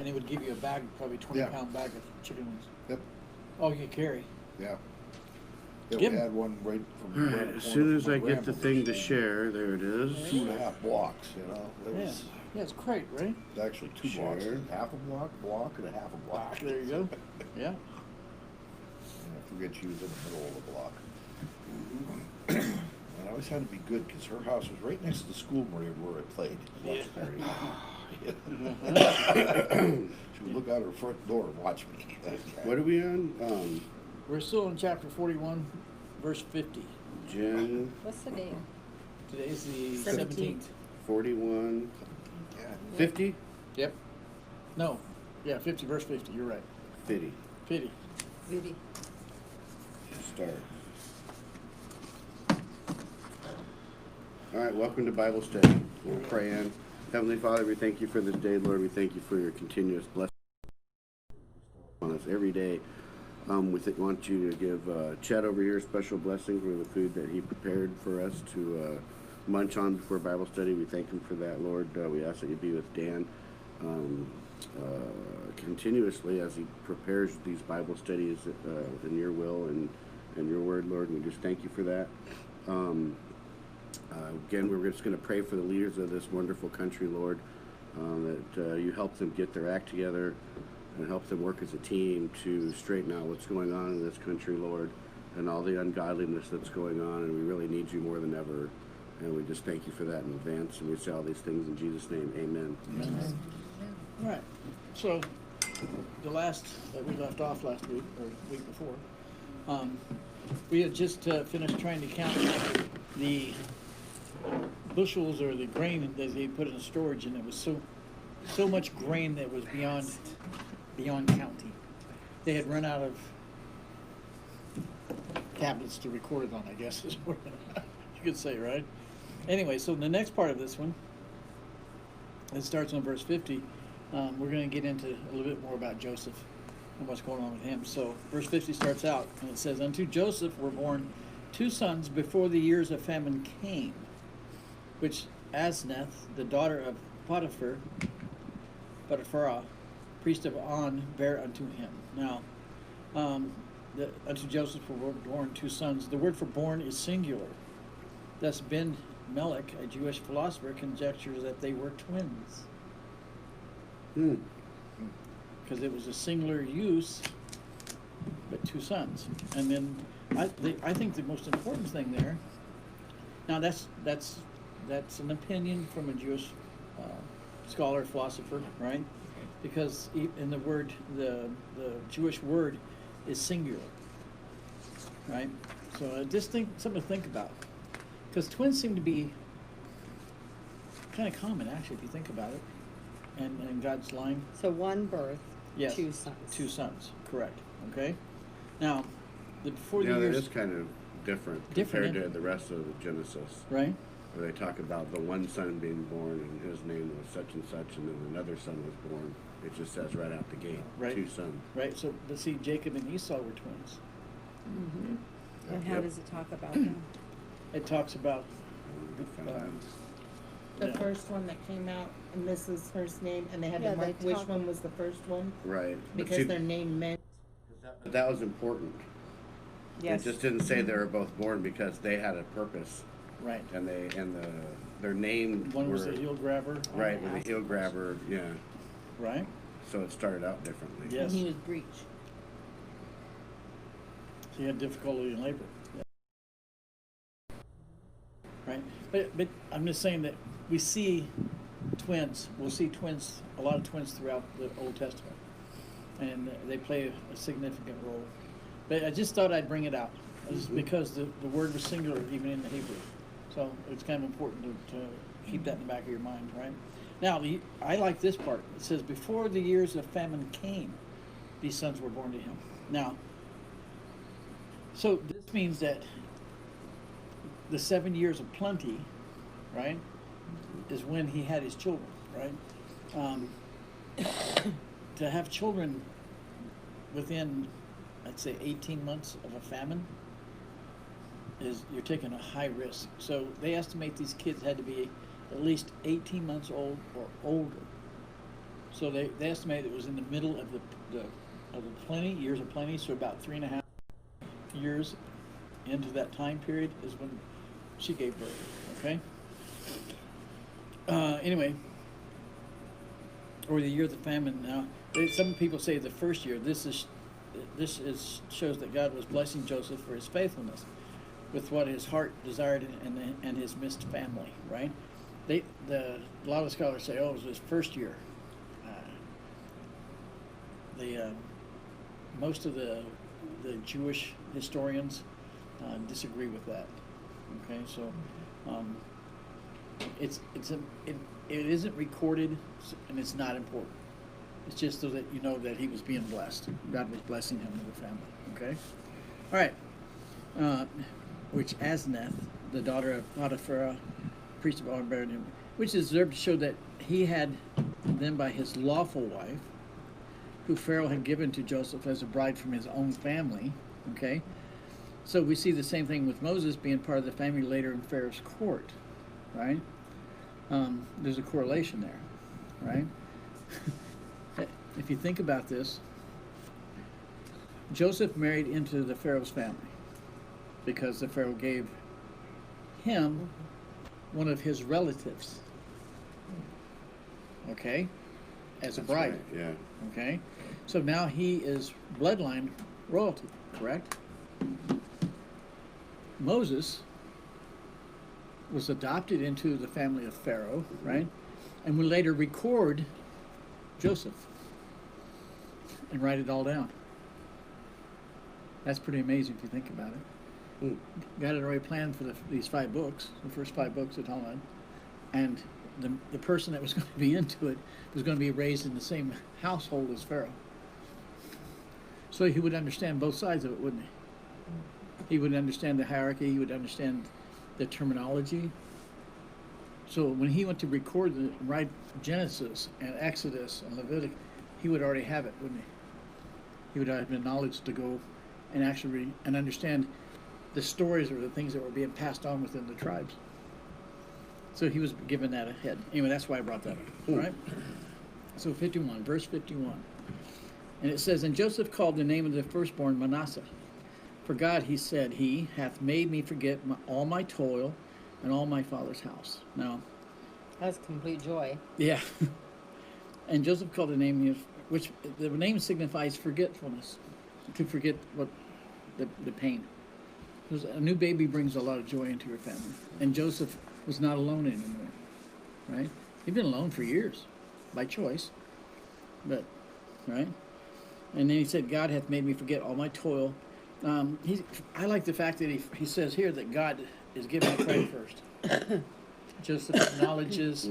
And they would give you a bag, probably 20-pound bag of chicken wings. Yep. Oh, you could carry. Yeah. Yeah, Give we 'em. had one right from All around right, the as corner soon as from I my get the thing to grandmother's. share, there it is. 2.5 blocks, you know. It Yeah. was Yeah, it's great, right? actually 2 blocks. Sure. Half a block, and a half a block. There you go. Yeah. And I forget she was in the middle of the block. And I always had to be good because her house was right next to the school where I played. Yeah. She would look out her front door and watch me. What are we on? We're still in chapter 41, verse 50. Jen What's the date? Today's the 17th. 17th. 41, Yeah. 50? Yep. No. Yeah, 50, verse 50. You're right. 50. 50. Beauty. Start. All right, welcome to Bible study. We'll pray in. Heavenly Father, we thank you for this day, Lord. We thank you for your continuous blessing on us every day. Want you to give Chet over here a special blessing for the food that he prepared for us to munch on before Bible study. We thank him for that, Lord. We ask that you be with Dan continuously as he prepares these Bible studies within your will and your word, Lord. And we just thank you for that. Again, we're just going to pray for the leaders of this wonderful country, Lord, that you help them get their act together and help them work as a team to straighten out what's going on in this country, Lord, and all the ungodliness that's going on. And we really need you more than ever. And we just thank you for that in advance. And we say all these things in Jesus' name. Amen. Amen. All right. So, the last that we left off last week, or week before, we had just finished trying to count the bushels or the grain that they put in storage, and it was so much grain that was beyond counting. They had run out of tablets to record it on, I guess is what you could say, right? Anyway, so the next part of this one, it starts on verse 50. We're going to get into a little bit more about Joseph and what's going on with him. So verse 50 starts out, and it says, "Unto Joseph were born 2 sons before the years of famine came, which Asnath, the daughter of Potiphar, priest of On, bare unto him." Now, unto Joseph were born 2 sons. The word for born is singular. Thus Ben Melech, a Jewish philosopher, conjectures that they were twins. Because it was a singular use, but 2 sons. And then I think the most important thing there, now that's an opinion from a Jewish scholar, philosopher, right? Because in the word, the Jewish word is singular, right? So just something to think about. Because twins seem to be kind of common, actually, if you think about it, and in God's line. So one birth, Yes, 2 sons. 2 sons, correct. Okay. Now, before the Yeah, that years, is kind of different compared to the rest of the Genesis, right? where they talk about the one son being born and his name was such and such, and then another son was born. It just says right out the gate, Right. 2 sons. Right. So, but see, Jacob and Esau were twins. Mm-hmm. And how Yep. does it talk about them? It talks about The yeah. first one that came out, and this is her name, and they had Yeah, to mark they which talk- one was the first one, Right. But because see, their name meant. that was important. Yes. It just didn't say they were both born because they had a purpose, right. and their name One were was the heel grabber. right with the heel grabber. Yeah. Right. So it started out differently. Yes. And he was breech. She had difficulty in labor. Yeah. Right. But I'm just saying that we see twins. We'll see twins, a lot of twins throughout the Old Testament, and they play a significant role. But I just thought I'd bring it out, just because the word was singular even in the Hebrew. So it's kind of important to keep that in the back of your mind, right? Now, I like this part. It says, "Before the years of famine came, these sons were born to him." Now, so this means that the 7 years of plenty, right, is when he had his children, right? To have children within, I'd say, 18 months of a famine, you're taking a high risk. So they estimate these kids had to be at least 18 months old or older So they estimate it was in the middle of the years of plenty, so about 3.5 years into that time period is when she gave birth. Okay. Anyway, or the year of the famine. Now, some people say the first year. This shows that God was blessing Joseph for his faithfulness with what his heart desired and his missed family. Right? A lot of scholars say, oh, it was his first year. Most of the Jewish historians disagree with that. Okay, so it isn't recorded, and it's not important. It's just so that you know that he was being blessed. God was blessing him and the family. Okay, all right. Which Asnath, the daughter of Potiphar, priest of On, buried him, which is observed to show that he had them by his lawful wife, who Pharaoh had given to Joseph as a bride from his own family. Okay, so we see the same thing with Moses being part of the family later in Pharaoh's court, right? There's a correlation there, right? If you think about this, Joseph married into the Pharaoh's family because the Pharaoh gave him one of his relatives, okay, as a bride. Right, yeah. Okay, so now he is bloodline royalty, correct? Moses was adopted into the family of Pharaoh, right? And we later record Joseph and write it all down. That's pretty amazing if you think about it. Mm. God had already planned for these 5 books, the first 5 books of Talmud, and the person that was going to be into it was going to be raised in the same household as Pharaoh. So he would understand both sides of it, wouldn't he? He would understand the hierarchy, he would understand the terminology. So when he went to write Genesis and Exodus and Leviticus, he would already have it, wouldn't he? He would have the knowledge to go and actually read and understand the stories or the things that were being passed on within the tribes. So he was given that ahead. Anyway, that's why I brought that up. All right? So 51, verse 51. And it says, And Joseph called the name of the firstborn Manasseh. For God, he said, He hath made me forget all my toil and all my father's house. Now, That's complete joy. yeah. And Joseph called the name, which the name signifies forgetfulness, to forget what the pain. Because a new baby brings a lot of joy into your family. And Joseph was not alone anymore, right? He'd been alone for years, by choice, but, right? And then he said, God hath made me forget all my toil. I like the fact that he says here that God is giving the credit first. Joseph acknowledges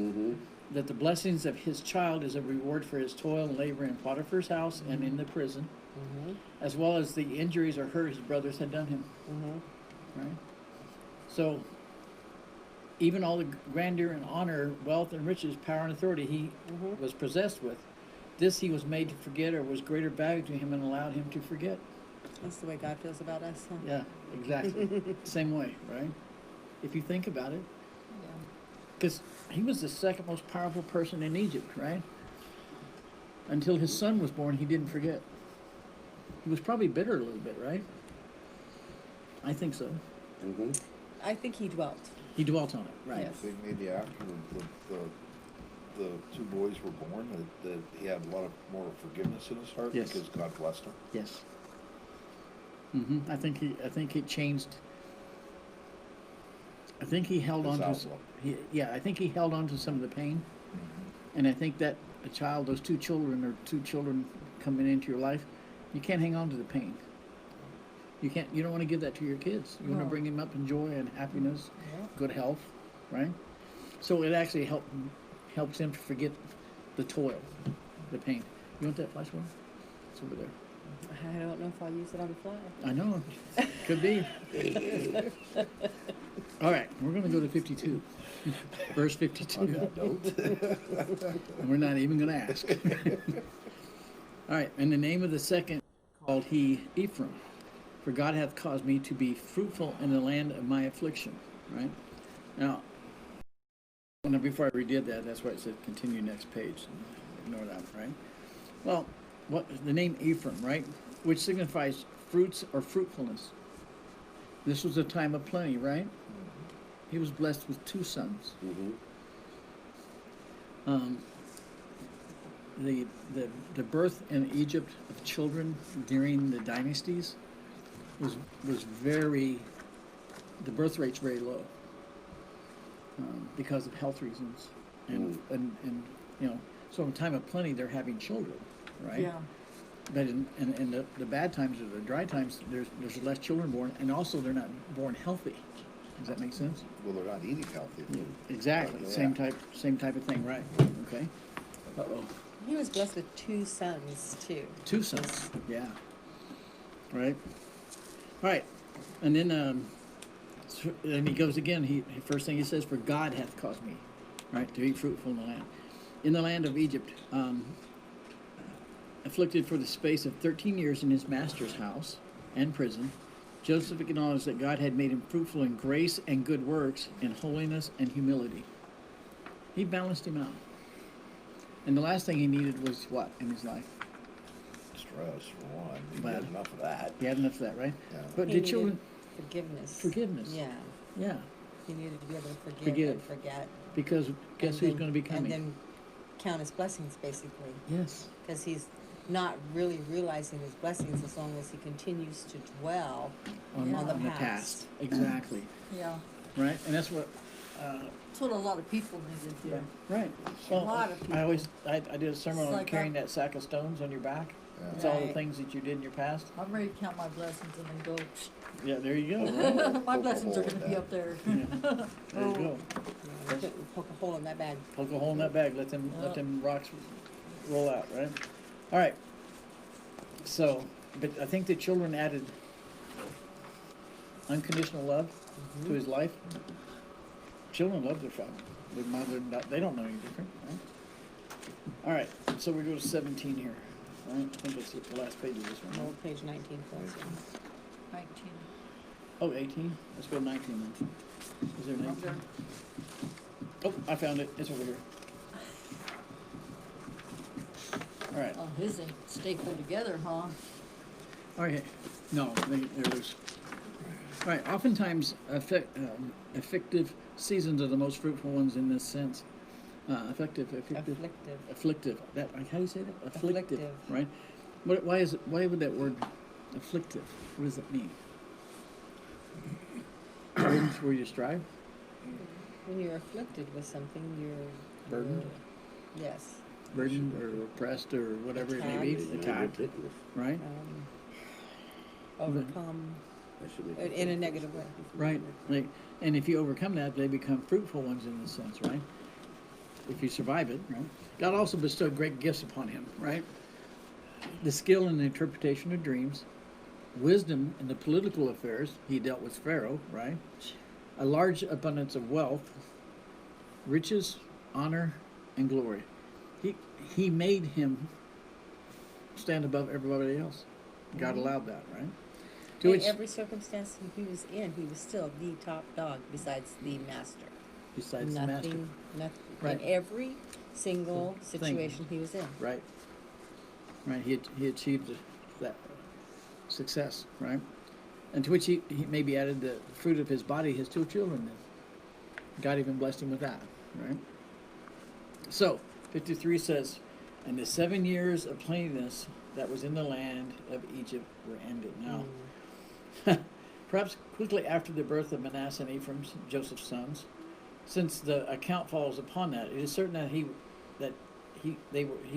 that the blessings of his child is a reward for his toil and labor in Potiphar's house and in the prison, as well as the injuries or hurt his brothers had done him. Right? So, even all the grandeur and honor, wealth and riches, power and authority he was possessed with, this he was made to forget, or was greater value to him and allowed him to forget. That's the way God feels about us, huh? Yeah, exactly. Same way, right? If you think about it. Yeah. Because he was the second most powerful person in Egypt, right? Until his son was born, he didn't forget. He was probably bitter a little bit, right? I think so. Mm-hmm. I think he dwelt. He dwelt on it, right? Yes. They maybe after the 2 boys were born, that he had a lot of more forgiveness in his heart Yes. because God blessed him. Yes. I think he changed. I think he held His on to. outlook. I think he held on to some of the pain, and I think that those 2 children coming into your life, you can't hang on to the pain. You can't. You don't want to give that to your kids. You want to No. bring them up in joy and happiness, Yeah. good health, right? So it actually helps them to forget the toil, the pain. You want that flash one? It's over there. I don't know if I'll use it on the fly. I know. Could be. All right, we're going to go to 52. Verse 52. And we're not even going to ask. All right, and the name of the second called he Ephraim, for God hath caused me to be fruitful in the land of my affliction. Right? Now, before I redid that, that's why it said continue next page. ignore that, right? Well, what the name Ephraim, right, which signifies fruits or fruitfulness. This was a time of plenty, right? He was blessed with 2 sons. Mm-hmm. The birth in Egypt of children during the dynasties was very, the birth rate's very low because of health reasons and you know, so in time of plenty they're having children, right? Yeah. But in the bad times or the dry times, there's less children born, and also they're not born healthy. Does that make sense? Well, they're not eating healthy. Exactly. Yeah. Same type of thing, right? Okay. Uh-oh. He was blessed with 2 sons too. 2 sons. Yeah. Right. All right. And then and he goes again. He first thing he says, "For God hath caused me, right, to be fruitful in the land, in the land of Egypt, afflicted for the space of 13 years in his master's house and prison." Joseph acknowledged that God had made him fruitful in grace and good works, in holiness and humility. He balanced him out. And the last thing he needed was what in his life? Stress, for one. You But- get enough of that. He had enough of that, right? Yeah. But He did needed children forgiveness. forgiveness? Yeah. Yeah. He needed to be able to forgive Forgive. and forget. Because guess And who's then- going to be coming? And then count his blessings, basically. Yes. Because he's not really realizing his blessings as long as he continues to dwell On, on the the past. past. Exactly. Yeah. Right. And that's what. That's what a lot of people need to do. Right. Well, lot of I did a sermon It's on like carrying that sack of stones on your back. Yeah. It's all the Right. things that you did in your past. I'm ready to count my blessings and then go. Yeah, there you go. Right? My Poke a blessings are hole gonna in be that. up there. Yeah. There you go. Yeah, poke a hole in that bag. Poke a hole in that bag. Let Yep. them rocks roll out. Right. All right. So, but I think the children added unconditional love to his life. Children love their father. Their mother, they don't know any different. Right? All right. So we go to 17 here. All right. I think that's the last page of this one. Oh, Right? page 19. please. 19. Oh, 18. Let's go to 19 then. Is there 19? Up there. Oh, I found it. It's over here. All right. Oh, his ain't stapled together, huh? Okay. No, there's. All right. Oftentimes, effective seasons are the most fruitful ones in this sense. Afflictive. Afflictive. That how do you say that? Afflictive. Right. Why would that word afflictive? What does that mean? Burdens where you strive. When you're afflicted with something, you're Burdened? Yes. Burdened or oppressed or whatever it may be. Attacked. Ridiculous. Right. Overcome I should make in a negative way. Right. Like, and if you overcome that, they become fruitful ones in this sense, right? If you survive it, right? God also bestowed great gifts upon him, right? The skill in the interpretation of dreams, wisdom in the political affairs. He dealt with Pharaoh, right? A large abundance of wealth, riches, honor, and glory. He made him stand above everybody else. God allowed that, right? To In which, every circumstance he was in, he was still the top dog besides the master. besides the master, Nothing. Right. In every single Thing. situation he was in. right? Right. He achieved that success, right? And to which he maybe added the fruit of his body, his 2 children. Then God even blessed him with that, right? So 53 says, "And the 7 years of plenteousness that was in the land of Egypt were ended." Now, perhaps quickly after the birth of Manasseh and Ephraim, Joseph's sons, since the account follows upon that, it is certain that he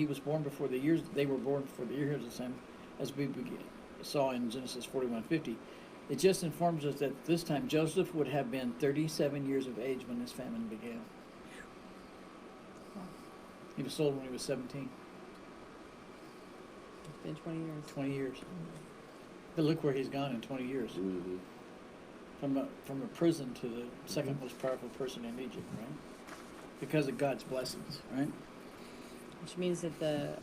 was born before the years. They were born before the years of the same, as we saw in Genesis 41:50. It just informs us that this time Joseph would have been 37 years of age when this famine began. He was sold when he was 17. It's been 20 years. 20 years. But look where he's gone in 20 years. Mm-hmm. From a prison to the second most powerful person in Egypt, right? Because of God's blessings, right? Which means that the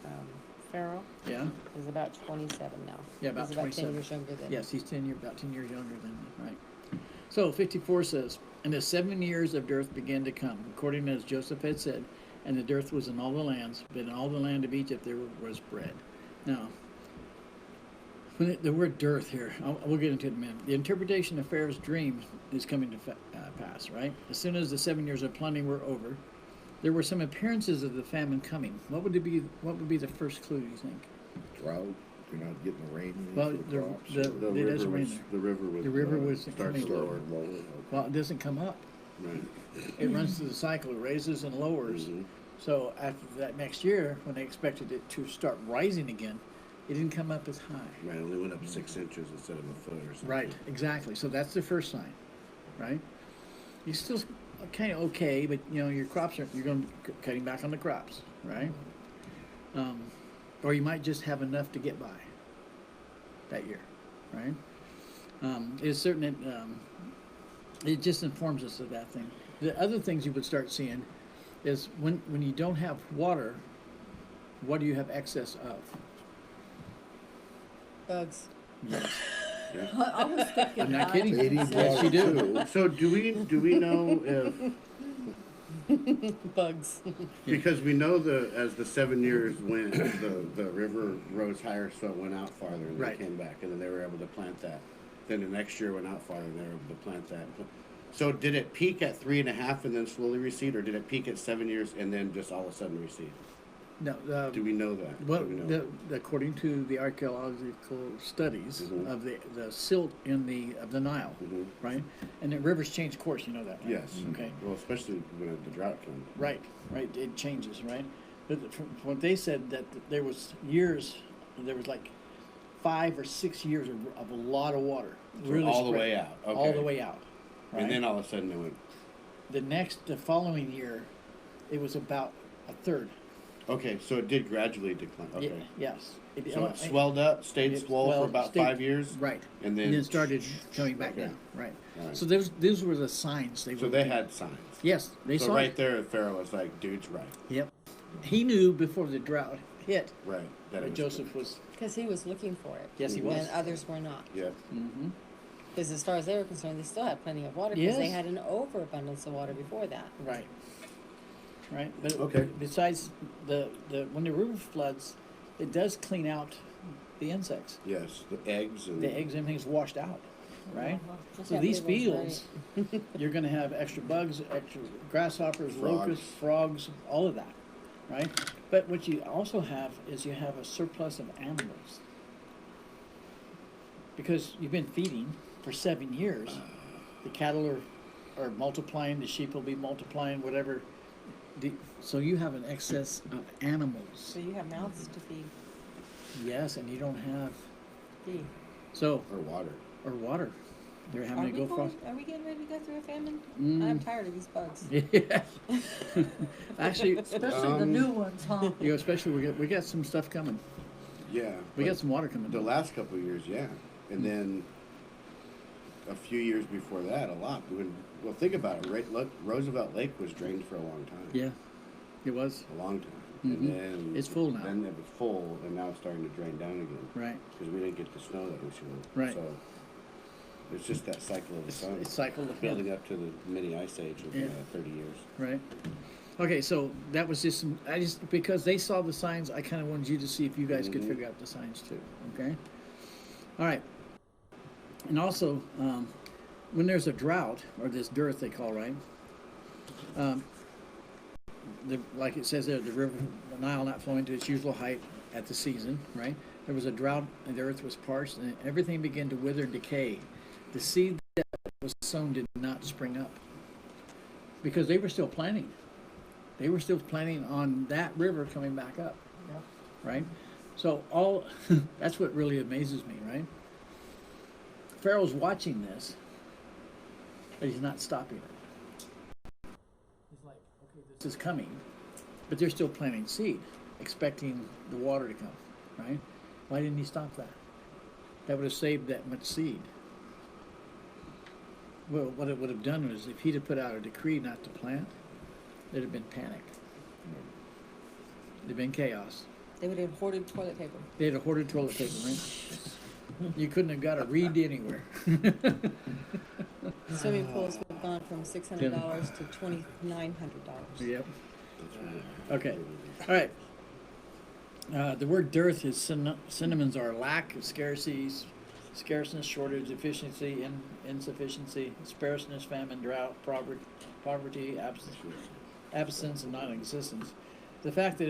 Pharaoh Yeah. is about 27 now. Yeah, about He's about 27. 10 years younger than Yes, he's about 10 years younger than me, right? So 54 says, "And the 7 years of dearth began to come, according as Joseph had said, and the dearth was in all the lands, but in all the land of Egypt there was bread. Now, when the word dearth here, we'll get into it in a minute. The interpretation of Pharaoh's dream is coming to pass, right? As soon as the 7 years of plenty were over, there were some appearances of the famine coming. What would be the first clue, do you think? Drought, you're not getting the rain. Well, for the crops. The It river doesn't rain was, there. the river was. The river was starts coming lower. Lower and lower. Okay. Well, it doesn't come up. Right. It runs through the cycle, it raises and lowers. Mhm. So after that next year, when they expected it to start rising again, it didn't come up as high. Right, it only went up 6 inches instead of a foot or something. Right, exactly. So that's the first sign, right? You're still kind of okay, but you know your crops you're going to be cutting back on the crops, right? Or you might just have enough to get by that year, right? It's certain that it just informs us of that thing. The other things you would start seeing is when you don't have water, what do you have excess of? Bugs. Yes. I was thinking I'm not that. kidding. They need Yes, water you do. too. So do we know if, Bugs. because we know as the 7 years went, the river rose higher, so it went out farther, and Right. they came back, and then they were able to plant that. Then the next year went out farther, and they were able to plant that. So did it peak at 3.5 and then slowly recede, or did it peak at 7 years and then just all of a sudden recede? No, Do we know that? well, Do we know? according to the archaeological studies Mhm. of the silt in the Nile, Mhm. right? And the rivers change course. You know that, right? Yes. Okay. Well, especially when the drought comes. Right. Right. It changes, right? But from what they said that there was years, there was like 5 or 6 years of a lot of water, So really all the spread. way out. Okay. All the way out. Right? And then all of a sudden it went. the following year, it was about a third. Okay, so it did gradually decline. Okay. Yes. So it swelled up, stayed It swole for swelled, about stayed- 5 years, Right. and then started coming back Okay. down. Right. Alright. So those were the signs they So were. they had signs. Yes, they So saw right it. there, Pharaoh was like, "Dude's right, Yep. He knew before the drought hit right." That that it was Joseph was. Because he was looking for it. Yes, he was. And others were not. Yep. Mm-hmm. Because as far as they were concerned, they still had plenty of water because they Yes. had an overabundance of water before that. Right. Right. But Okay. besides the when the river floods, it does clean out the insects. Yes, the eggs and The eggs, everything's washed out. Right. Uh-huh. So Yeah, these it was fields, you're going to have extra bugs, extra grasshoppers, Frogs. locusts, frogs, all of that, right? But what you also have is you have a surplus of animals because you've been feeding for 7 years. The cattle are multiplying, the sheep will be multiplying, whatever. So you have an excess of animals. So you have mouths to feed. Yes, and you don't have Feed. so or water. or water. They're Are having we, to go going, frost. are we getting ready to go through a famine? Mm. I'm tired of these bugs. Yeah. Actually, Especially the new ones, huh? you know, especially we got some stuff coming. Yeah. We but got some water coming. the last couple of years, yeah, and then a few years before that, a lot. Well, think about it. Right, look, Roosevelt Lake was drained for a long time. Yeah, it was A long time. Mhm. And then It's full now. Then it was full, and now it's starting to drain down again right. because we didn't get the snow that we should have. Right. So it's just that cycle of the sun. It's cycled of building up to the mini ice age of Yeah. 30 years. right. Okay, so that was just because they saw the signs. I kind of wanted you to see if you guys could Mhm. figure out the signs too. Okay. All right. And also, when there's a drought or this dearth they call right, like it says there, the river the Nile not flowing to its usual height at the season, right? There was a drought and the earth was parched and everything began to wither and decay. The seed that was sown did not spring up because they were still planting. They were still planning on that river coming back up, right? So that's what really amazes me, right? Pharaoh's watching this, but he's not stopping it. He's like, okay, this is coming, but they're still planting seed, expecting the water to come, right? Why didn't he stop that? That would have saved that much seed. Well, what it would have done was if he'd have put out a decree not to plant, there'd have been panic. There'd have been chaos. They would have hoarded toilet paper. They'd have hoarded toilet paper, right? You couldn't have got a reed anywhere. Swimming pools would have gone from $600 to $2,900. Yep. Okay. All right. The word dearth is synonyms are lack, scarcity, scarceness, shortage, deficiency, insufficiency, sparseness, famine, drought, poverty, absence, and non-existence. The fact that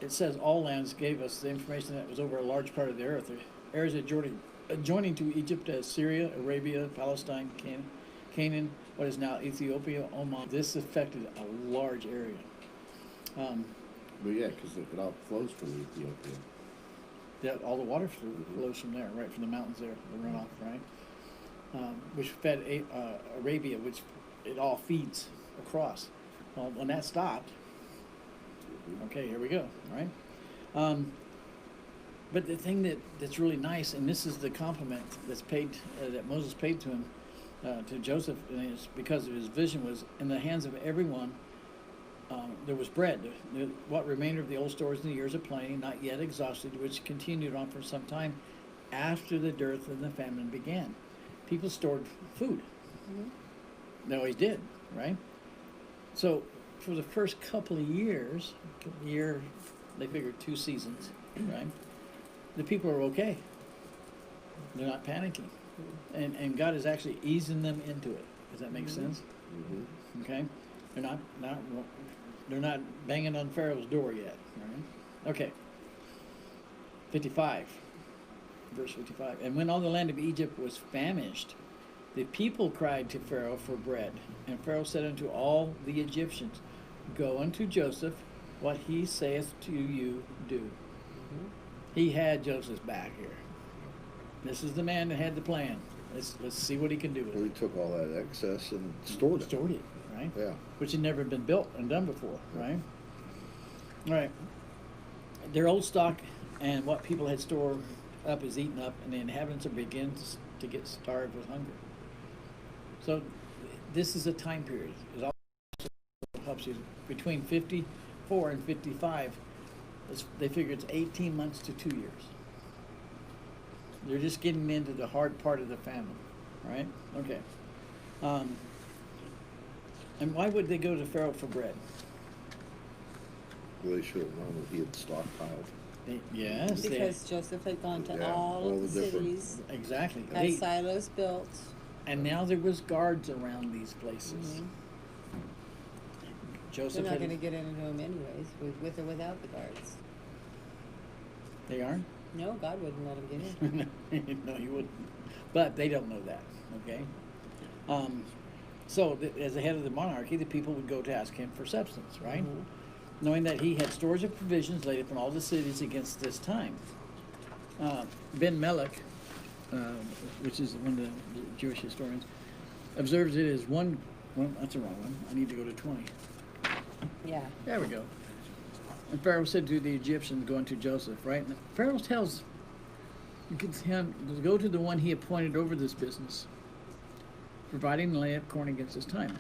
it says all lands gave us the information that was over a large part of the earth. The areas adjoining to Egypt as Syria, Arabia, Palestine, Canaan, what is now Ethiopia, Oman. This affected a large area. But yeah, because it all flows from Ethiopia. Yeah, all the water flows from there, right from the mountains there, the runoff, right? Which fed Arabia, which it all feeds across. Well, when that stopped, okay, here we go, right? But the thing that's really nice, and this is the compliment that's paid that Moses paid to him, to Joseph, and it's because of his vision was in the hands of everyone. There was bread, what remained of the old stores in the years of plenty, not yet exhausted, which continued on for some time after the dearth and the famine began. People stored food. Mm-hmm. They always did, right? So for the first couple of years, they figured 2 seasons, right? The people are okay. They're not panicking. And God is actually easing them into it. Does that make sense? Mm-hmm. Okay? They're not banging on Pharaoh's door yet. Right? Okay. 55. Verse 55. And when all the land of Egypt was famished, the people cried to Pharaoh for bread. And Pharaoh said unto all the Egyptians, Go unto Joseph, what he saith to you, do. Mm-hmm. He had Joseph's back here. This is the man that had the plan. Let's see what he can do with it. He took all that excess and stored it. Stored it, right? Yeah. Which had never been built and done before, right? All right. Their old stock and what people had stored up is eaten up, and the inhabitants are beginning to get starved with hunger. So this is a time period. It also helps you between 54 and 55. They figure it's 18 months to 2 years. They're just getting into the hard part of the famine, right? Okay. And why would they go to Pharaoh for bread? Well, they should have known that he had stockpiled. Yes. Because Joseph had gone to all of the cities, Exactly. had silos built. And now there was guards around these places. Mm-hmm. Joseph They're not going to get into them anyways, with or without the guards. They aren't? No, God wouldn't let them get in. No, he wouldn't. But they don't know that, okay? So, as the head of the monarchy, the people would go to ask him for substance, right? Mm-hmm. Knowing that he had stores of provisions laid up in all the cities against this time. Ben Melech, which is one of the Jewish historians, observes it as well, that's the wrong one. I need to go to 20. Yeah. There we go. And Pharaoh said to the Egyptians, go unto Joseph, right? And Pharaoh tells him to go to the one he appointed over this business, providing the lay of corn against his time.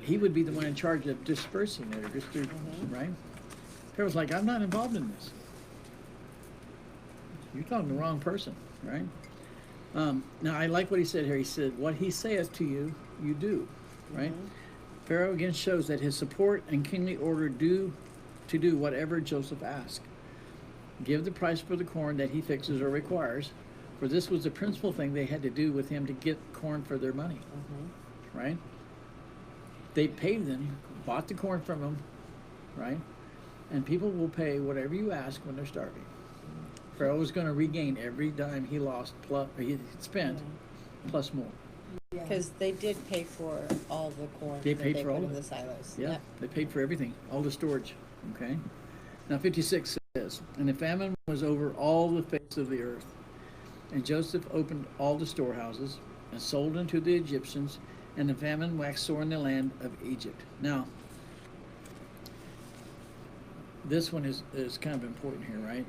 He would be the one in charge of dispersing it or distributing, right? Pharaoh's like, I'm not involved in this. You're talking to the wrong person, right? Now, I like what he said here. He said, what he saith to you, you do, right? Mm-hmm. Pharaoh again shows that his support and kingly order to do whatever Joseph asked. Give the price for the corn that he fixes or requires, for this was the principal thing they had to do with him to get corn for their money, right? They paid them, bought the corn from them, right? And people will pay whatever you ask when they're starving. Pharaoh was going to regain every dime he lost, he spent, plus more. Because they did pay for all the corn They that paid they for put all in of the it. silos. Yeah, Yep. they paid for everything, all the storage, okay? Now 56 says, and the famine was over all the face of the earth. And Joseph opened all the storehouses and sold unto the Egyptians, and the famine waxed sore in the land of Egypt. Now, this one is kind of important here, right?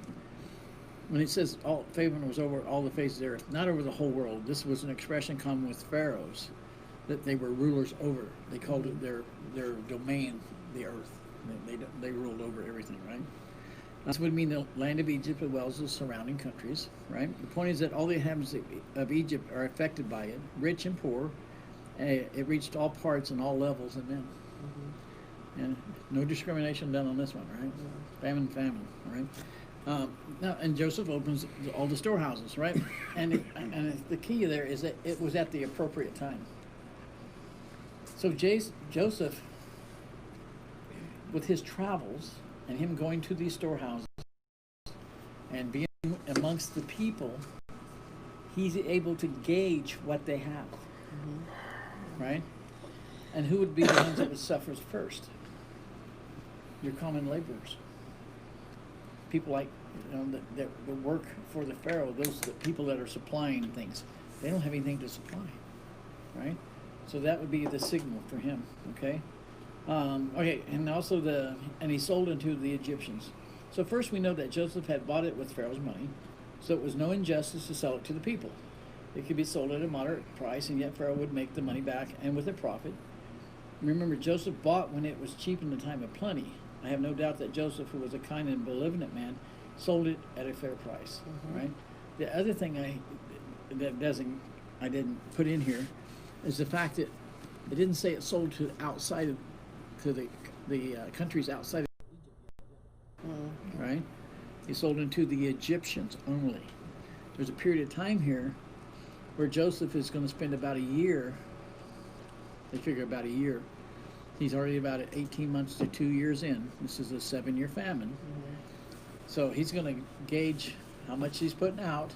When it says all famine was over all the face of the earth, not over the whole world. This was an expression common with pharaohs, that they were rulers over. They called it their domain, the earth. They ruled over everything, right? This would mean the land of Egypt as well as the surrounding countries, right? The point is that all the inhabitants of Egypt are affected by it, rich and poor. It reached all parts and all levels of men. And no discrimination done on this one, right? Famine, all right? Now, and Joseph opens all the storehouses, right? And the key there is that it was at the appropriate time. So Joseph, with his travels and him going to these storehouses and being amongst the people, he's able to gauge what they have, right? And who would be the ones that would suffer first? Your common laborers. People like, that work for the Pharaoh, the people that are supplying things. They don't have anything to supply, right? So that would be the signal for him, okay? Okay, and also and he sold into the Egyptians. So first we know that Joseph had bought it with Pharaoh's money, so it was no injustice to sell it to the people. It could be sold at a moderate price, and yet Pharaoh would make the money back and with a profit. Remember, Joseph bought when it was cheap in the time of plenty. I have no doubt that Joseph, who was a kind and benevolent man, sold it at a fair price, right? The other thing I didn't put in here is the fact that it didn't say it sold to the countries outside of Egypt, right? He sold into the Egyptians only. There's a period of time here where Joseph is going to spend about a year. They figure about a year. He's already about 18 months to 2 years in. This is a 7-year famine. So he's going to gauge how much he's putting out,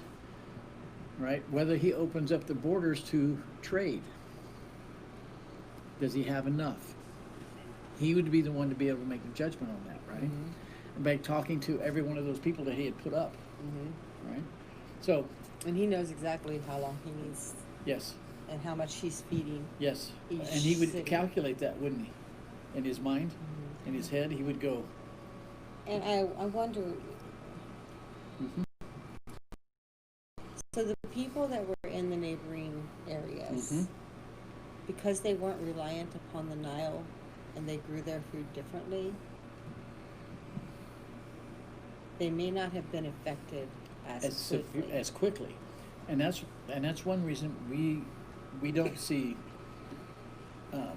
right? Whether he opens up the borders to trade. Does he have enough? He would be the one to be able to make a judgment on that, right? And by talking to every one of those people that he had put up, right? So. And he knows exactly how long he needs. Yes. And how much he's feeding. Yes. Each And he would city. calculate that, wouldn't he? In his mind, in his head, he would go. And I wonder, so the people that were in the neighboring areas, because they weren't reliant upon the Nile and they grew their food differently, they may not have been affected as quickly. And that's one reason we don't see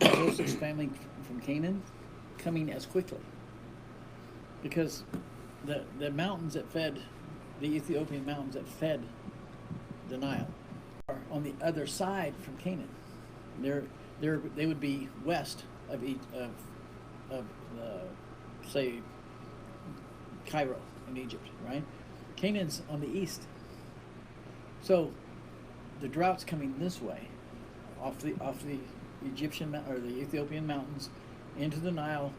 Joseph's family from Canaan coming as quickly, because the mountains that fed the Ethiopian mountains that fed the Nile are on the other side from Canaan. They would be west of say Cairo in Egypt, right? Canaan's on the east. So the drought's coming this way, off the Egyptian or the Ethiopian mountains, into the Nile,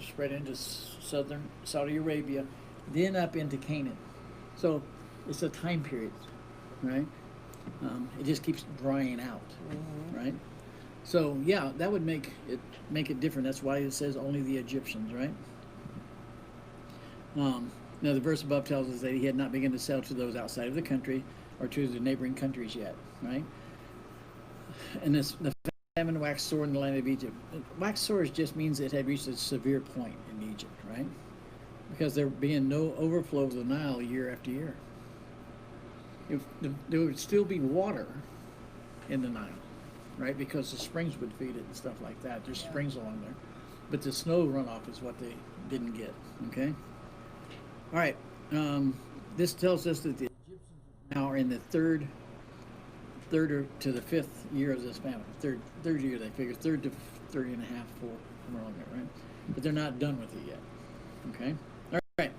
spread into southern Saudi Arabia, then up into Canaan. So it's a time period, right? It just keeps drying out, right? So yeah, that would make it different. That's why it says only the Egyptians, right? Now the verse above tells us that he had not begun to sell to those outside of the country or to the neighboring countries yet, right? And the famine waxed sore in the land of Egypt. Waxed sore just means it had reached a severe point in Egypt, right? Because there being no overflow of the Nile year after year. There would still be water in the Nile, right? Because the springs would feed it and stuff like that. There's springs along there. But the snow runoff is what they didn't get, okay? All right, this tells us that the Egyptians now are in the third to the 5th year of this famine. Third year, they figure, 3rd to 30 and a half, 4, somewhere along there, right? But they're not done with it yet, okay? All right,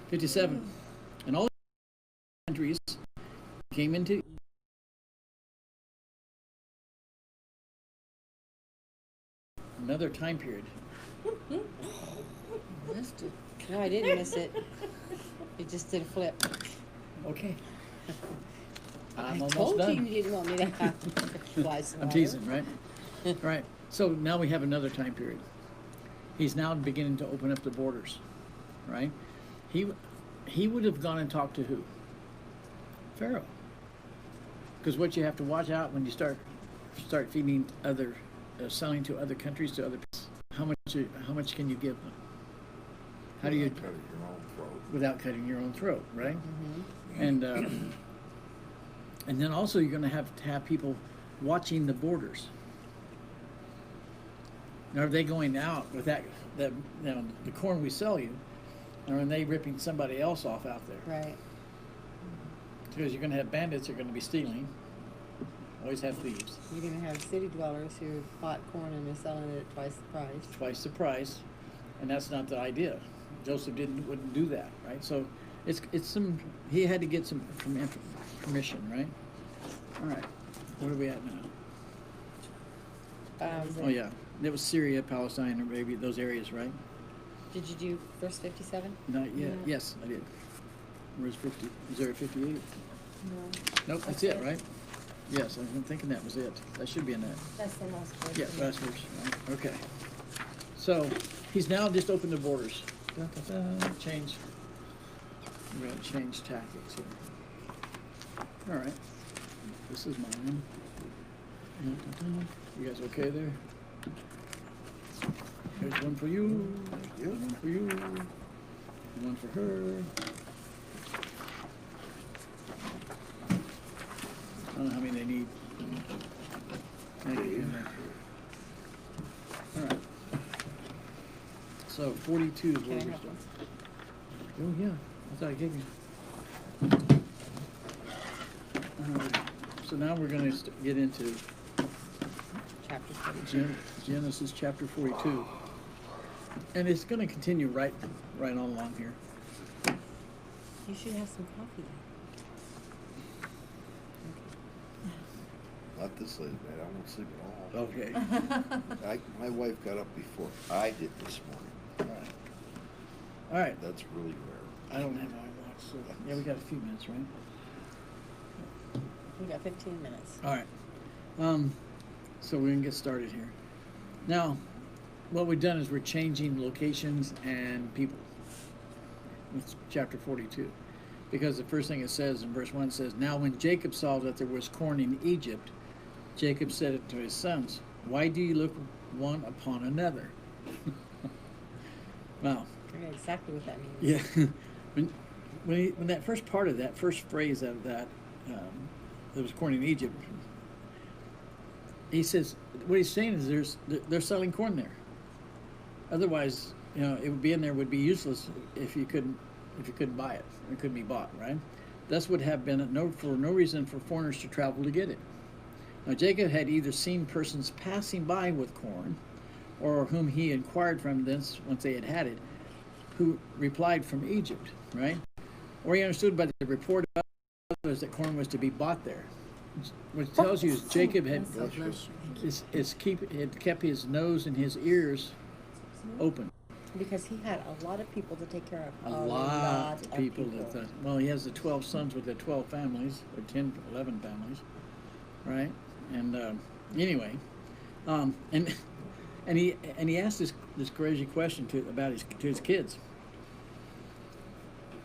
57. And all the countries came into another time period. Missed it. No, I didn't miss it. It just did a flip. Okay. I'm I almost told done. you didn't want me to have flies I'm teasing, right? Right. So now we have another time period. He's now beginning to open up the borders, right? He would have gone and talked to who? Pharaoh. Because what you have to watch out when you start feeding selling to other countries, to other people, how much can you give them? How do you Cut at your own throat. without cutting your own throat, right? And then also you're going to have people watching the borders. Now, are they going out with that, the corn we sell you, or are they ripping somebody else off out there? Right. Because you're gonna have bandits that are gonna be stealing. Always have thieves. You're gonna have city dwellers who bought corn and are selling it at twice the price. Twice the price, and that's not the idea. Joseph wouldn't do that, right? So it's he had to get some permission, right? All right, where are we at now? Oh yeah, it was Syria, Palestine, or maybe those areas, right? Did you do verse 57? Not yet. No. Yes, I did. Where's 50? Is there a 58? No. Nope, that's it, right? Yes, I'm thinking that was it. That should be in that. That's the last verse. Yeah, last verse, right? Okay. So, he's now just opened the borders. Change. We're gonna change tactics here. All right. This is mine. You guys okay there? Here's one for you. One for you. One for her. I don't know how many they need. Thank you. All right. So 42 is Can I where we're have starting. one? Oh, yeah. I thought I gave you. So now we're going to get into Chapter 42. Genesis chapter 42. And it's going to continue right on along here. You should have some coffee. Not this late, man. I won't sleep at all. Okay. My wife got up before I did this morning. All right. All right. That's really rare. I don't have my watch, so yeah, we got a few minutes, right? We got 15 minutes. All right. So we're gonna get started here. Now, what we've done is we're changing locations and people. It's chapter 42. Because the first thing it says in verse 1 says, "Now when Jacob saw that there was corn in Egypt, Jacob said it to his sons, 'Why do you look one upon another?'" Wow. I know exactly what that means. Yeah. when that first part of that, first phrase of that, there was corn in Egypt, he says, what he's saying is they're selling corn there. Otherwise, it would be in there, would be useless if you couldn't buy it. It couldn't be bought, right? Thus would have been for no reason for foreigners to travel to get it. Now Jacob had either seen persons passing by with corn, or whom he inquired from thence once they had it, who replied from Egypt, right? Or he understood by the report of others that corn was to be bought there. What tells you is Jacob had kept his nose and his ears open. Because he had a lot of people to take care of. A lot of people. Well, he has the 12 sons with the 12 families, or 10, 11 families, right? And anyway, and he asked this crazy question to his kids.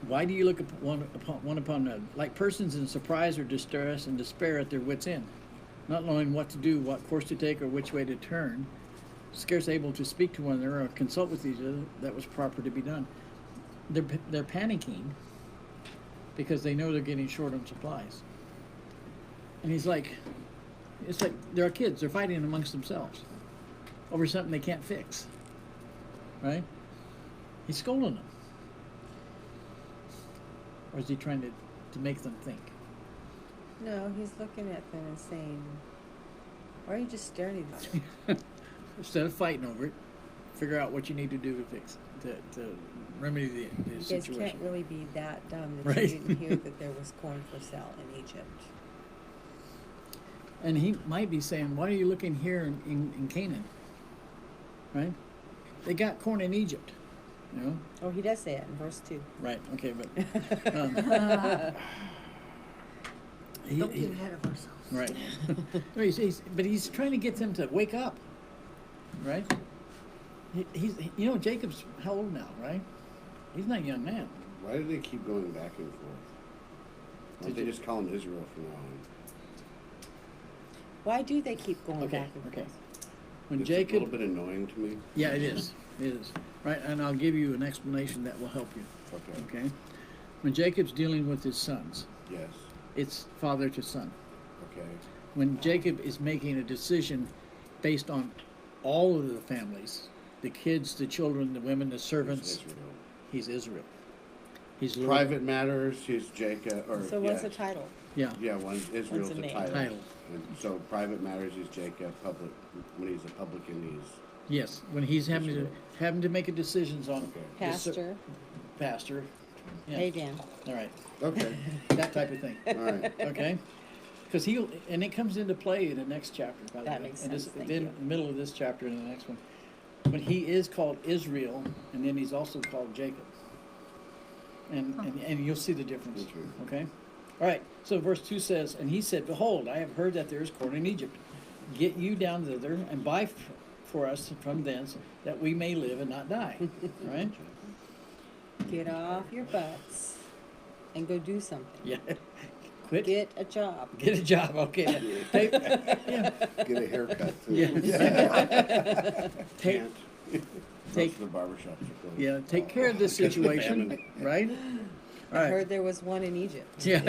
Why do you look one upon another, like persons in surprise or distress and despair at their wits' end, not knowing what to do, what course to take, or which way to turn, scarce able to speak to one another or consult with each other that was proper to be done? They're panicking because they know they're getting short on supplies. And he's like, it's like they're kids. They're fighting amongst themselves over something they can't fix, right? He's scolding them. Or is he trying to make them think? No, he's looking at them and saying, "Why are you just staring at each other?" Instead of fighting over it, figure out what you need to do to fix to remedy the You guys situation. can't really be that dumb that Right. you didn't hear that there was corn for sale in Egypt. And he might be saying, "Why are you looking here in Canaan?" Right? They got corn in Egypt, Oh, he does say it in verse 2. Right? Okay, but Don't get ahead of ourselves. right. No, but he's trying to get them to wake up, right? Jacob's how old now, right? He's not a young man. Why do they keep going back and forth? Why don't they just call him Israel from now on? Why do they keep going Okay, back and okay. forth? When It's Jacob, a little bit annoying to me. yeah, it is, right? And I'll give you an explanation that will help you. Okay. When Jacob's dealing with his sons, Yes. it's father to son. Okay. When Jacob is making a decision based on all of the families, the kids, the children, the women, the servants. Israel. He's Israel. He's Lord. Private matters, he's Jacob, or So what's yeah. the title? Yeah. Yeah, Israel's What's the the name? title. Title. And so private matters is Jacob. Public, when he's a publican, he's Yes. When he's having Israel. to make a decisions on Okay. the ser- Pastor. pastor. Yeah. Hey, Dan. All right. okay. That type of thing. All right. Okay. Because and it comes into play in the next chapter. By the That way. makes And sense. Thank then you. the middle of this chapter and the next one, when he is called Israel, and then he's also called Jacob. And you'll see the difference. That's right. Okay. All right. So verse 2 says, and he said, "Behold, I have heard that there is corn in Egypt. Get you down thither and buy for us from thence, that we may live and not die." Right? Get off your butts and go do something. Yeah. Quit. Get a job. Get a job. Okay. Take, yeah. Get a haircut too. Yeah. Take, Can't. take- Most of the barbershops are closed. yeah. Take care of this Because of the situation. famine. Right? All I right. heard there was one in Egypt. Yeah.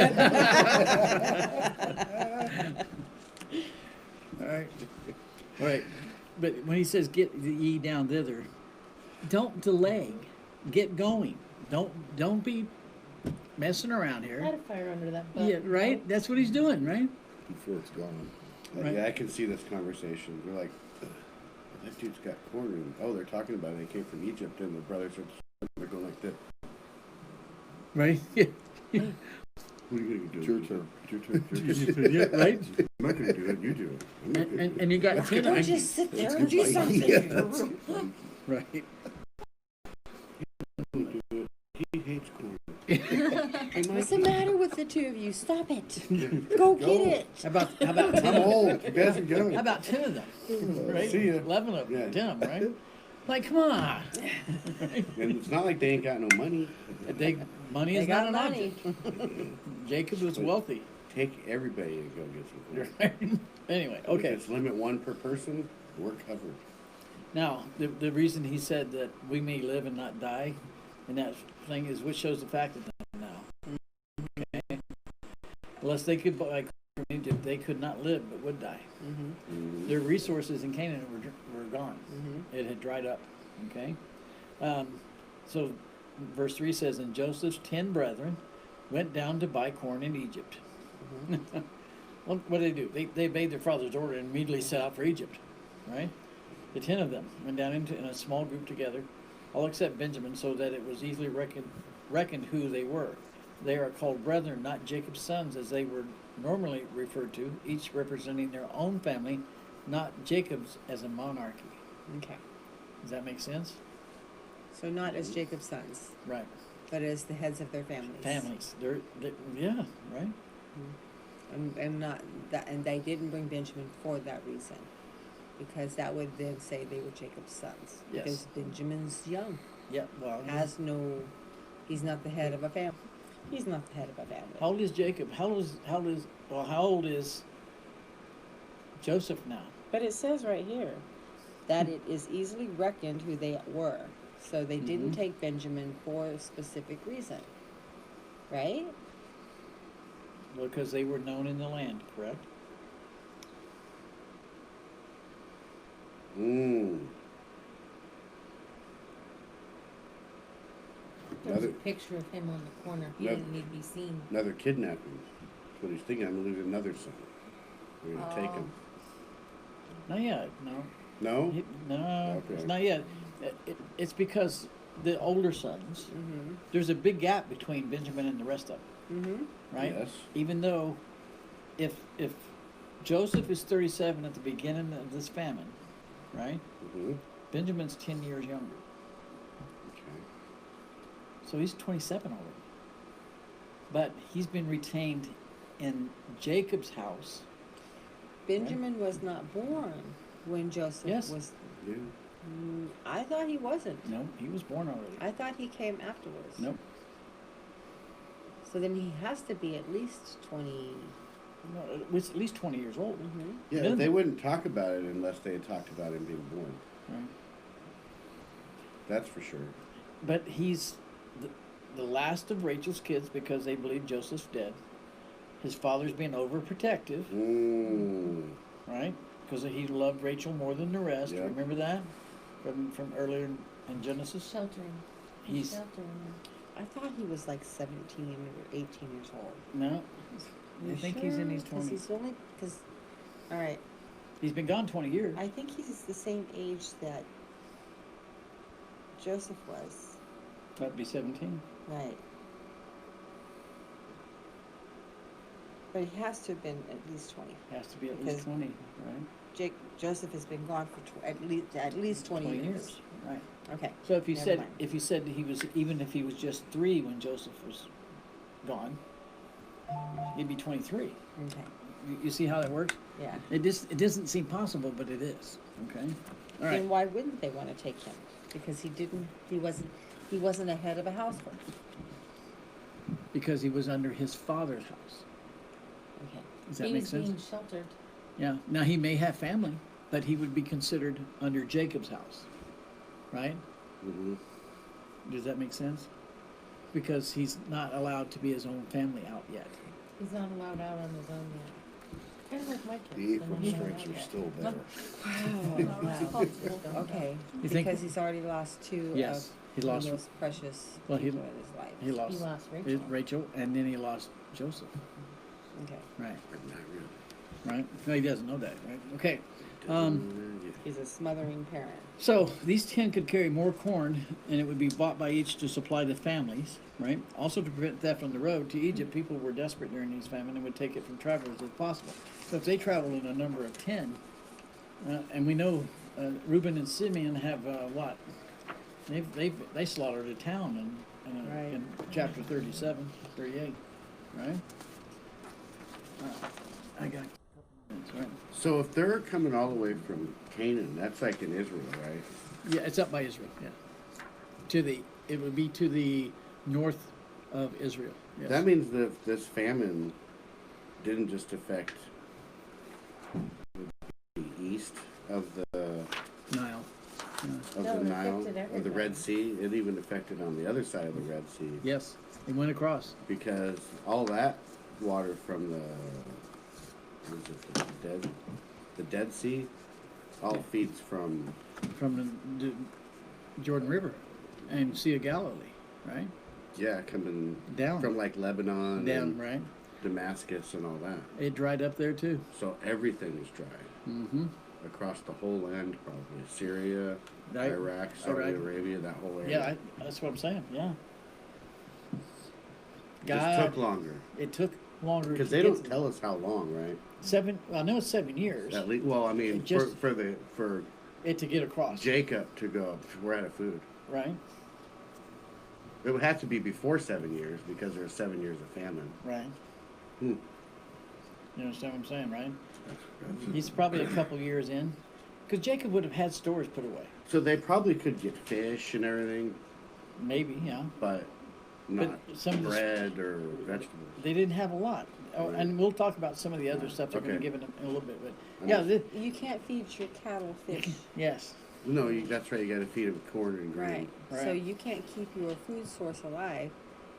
All right. All right. But when he says get ye down thither, don't delay. Get going. Don't be messing around I here. had a fire under that butt. Yeah, right? That's what he's doing, right? Before it's gone. Right. Yeah, I can see this conversation. They're like, that dude's got corn, and oh, they're talking about it. They came from Egypt, and the brothers are going like this. Right? What are you gonna do? It's your turn. It's your turn. It's your turn. Yeah, right? I'm not gonna do it. You do it. I'm not gonna do And you got Let's 10 get of Just sit there and Let's do get my- something. Right. it. He hates corn. What's the matter with the two of you? Stop it. Go get it. How about 10 I'm of them? old. You guys are young. How about 10 of them? Right? See ya. 11 of them. Yeah. 10 of them, right? Like, come on. And it's not like they ain't got no money. Money They is not got an money. object. Jacob was wealthy. Take everybody and go get some corn. Anyway, If okay. it's limit one per person, we're covered. Now, the reason he said that we may live and not die, and that thing is which shows the fact that now. Okay. Unless they could buy from Egypt, they could not live but would die. Mhm. Their resources in Canaan were gone. It had dried up. Okay. So verse 3 says, and Joseph's 10 brethren went down to buy corn in Egypt. Well, what did they do? They obeyed their father's order and immediately set out for Egypt. Right? The 10 of them went down in a small group together, all except Benjamin, so that it was easily reckoned who they were. They are called brethren, not Jacob's sons, as they were normally referred to, each representing their own family, not Jacob's as a monarchy. Okay. Does that make sense? So not as Jacob's sons, Right. but as the heads of their families. Families. Yeah, right? And not that, and they didn't bring Benjamin for that reason, because that would then say they were Jacob's sons. Yes. Because Benjamin's young, Yeah, well. he's not the head of a family. He's not the head of a family. How old is Jacob? How old is Joseph now? But it says right here that it is easily reckoned who they were. So they didn't Mhm. take Benjamin for a specific reason, right? Well, because they were known in the land, correct? Mm. There's a Another, picture of him on the corner. He Another- didn't need to be seen. another kidnapping. That's what he's thinking. I'm gonna lose another son. We're gonna take him. Not yet, no. No? No, Okay. it's not yet. It's because the older sons, Mm-hmm. there's a big gap between Benjamin and the rest of them, Mm-hmm. right? Yes. Even though if Joseph is 37 at the beginning of this famine, right? Mm-hmm. Benjamin's 10 years younger. Okay. So he's 27 already. But he's been retained in Jacob's house. Benjamin was not born when Joseph Yes. was. Yeah. I thought he wasn't. No, he was born already. I thought he came afterwards. Nope. So then he has to be at least 20. No, it was at least 20 years old. Mm-hmm. Yeah, Minimum. they wouldn't talk about it unless they had talked about him being born. Right. That's for sure. But he's the last of Rachel's kids because they believe Joseph's dead. His father's being overprotective, Mm. right? because he loved Rachel more than the rest. Yeah. Remember that from earlier in Genesis? Sheltering. He's Sheltering. I thought he was like 17 or 18 years old. no. I You think he's in his sure? 'Cause 20s. he's only, because, all right, He's been gone 20 years. I think he's the same age that Joseph was. That'd be 17. Right. But he has to have been at least 20. Has to be at Because- least 20, right? Joseph has been gone for at least 20 years. Right. Okay. So if you Never said mind. that he was, even if he was just 3 when Joseph was gone, he'd be 23. Okay. You see how that works? Yeah. It doesn't seem possible, but it is. Okay. All right. Then why wouldn't they want to take him? Because he wasn't a head of a household. Because he was under his father's house. Okay. Does that He make was sense? being sheltered. Yeah. Now he may have family, but he would be considered under Jacob's house, right? Mm-hmm. Does that make sense? Because he's not allowed to be his own family out yet. He's not allowed out on his own yet. Kind of like my kids. The They're not apron allowed strings out are yet. still better. Wow. Okay. You think- Because he's already lost two Yes, he of lost. the most precious Well, he- people in his life. He lost. He lost Rachel. Rachel, and then he lost Joseph. Okay. Right. But not really. Right. No, he doesn't know that. Right. Okay. He's a smothering parent. So these 10 could carry more corn, and it would be bought by each to supply the families, right? Also to prevent theft on the road to Egypt, people were desperate during these famine and would take it from travelers if possible. So if they traveled in a number of 10, and we know Reuben and Simeon have what? They slaughtered a town Right. in chapter 37, 38, right? I got a couple minutes, right? So if they're coming all the way from Canaan, that's like in Israel, right? Yeah, it's up by Israel. Yeah, it would be to the north of Israel. Yes. That means that if this famine didn't just affect the east of the Nile. Yeah. No, it Nile, affected of the Red everybody. Sea, it even affected on the other side of the Red Sea. Yes, it went across. Because all that water from the Dead Sea, all feeds from The Jordan River and Sea of Galilee, right? coming Down. from like Lebanon Down, and right? Damascus and all that. It dried up there too. So everything is dry Mm-hmm. across the whole land, probably Syria, Right. Iraq, Saudi Iraq. Arabia, that whole area. Yeah, that's what I'm saying. Yeah. It just took longer It took longer because to they get don't tell us how long, right? 7. Well, I know it's 7 years. At least, well, I mean, It just- for It to get across, Jacob to go, we're out of food. right? It would have to be before 7 years because there were 7 years of famine. Right. Hmm. You understand what I'm saying, right? He's probably a couple years in, because Jacob would have had stores put away. So they probably could get fish and everything, Maybe, yeah. but not some of the- bread or vegetables. They didn't have a lot. Oh, Right. and we'll talk about some of the other stuff they're going to Okay. give in a little bit. But yeah, You can't feed your cattle fish. yes, No, that's right. You got to feed them corn and grain. Right. So Right. you can't keep your food source alive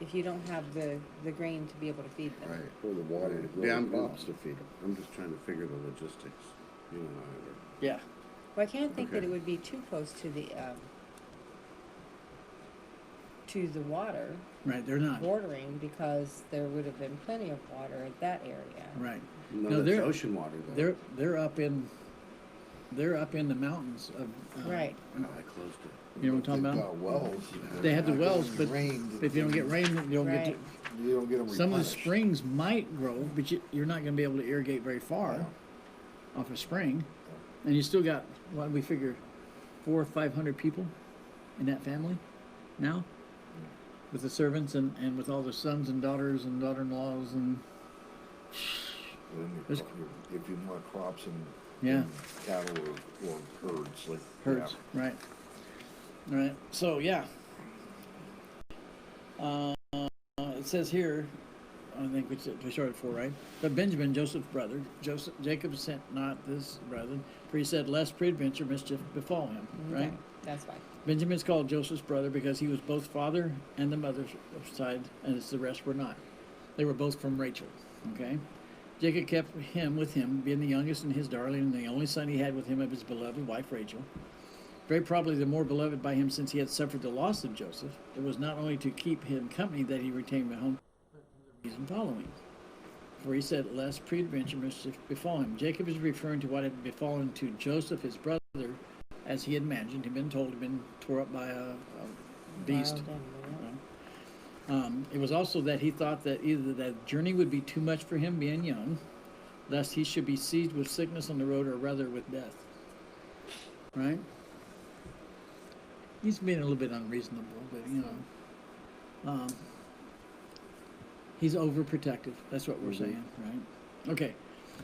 if you don't have the grain to be able to feed them. Right. Or the water to grow Yeah, the crops to feed them. I'm just trying to figure the logistics. You know how it works. yeah, Well, I can't think that Okay. it would be too close to the water right. They're not bordering, because there would have been plenty of water in that area. right. No, No, that's they're- ocean water though. They're up in the mountains of Right. Oh, I closed it. You know what I'm talking They've about? got wells. They have the Not gonna wells, be but rained. if you don't get rain, you don't get Right. You don't get them some of the replenished. springs might grow, but you're not going to be able to irrigate very far Yeah. off a spring, and you still got what we figure 400 or 500 people in that family now, with the servants and with all the sons and daughters and daughter-in-laws and Then There's- if you want crops and Yeah. and cattle or herds, like herds, right? Right. So yeah, it says here, I think we started for right. But Benjamin, Joseph's brother, Jacob sent not this brother, for he said, "Lest peradventure mischief befall him." Right. Okay, that's why. Benjamin's called Joseph's brother because he was both father and the mother's side, and the rest were not. They were both from Rachel. Okay. Jacob kept him with him, being the youngest and his darling, and the only son he had with him of his beloved wife Rachel. Very probably the more beloved by him since he had suffered the loss of Joseph. It was not only to keep him company that he retained him at home, but for the reason following. For he said, lest peradventure mischief befall him. Jacob is referring to what had befallen to Joseph, his brother, as he had imagined. He'd been told he'd been tore up by a beast. Wild animal. It was also that he thought that either that journey would be too much for him being young, lest he should be seized with sickness on the road, or rather with death. Right? He's being a little bit unreasonable, but he's overprotective. That's what we're saying, right? Okay.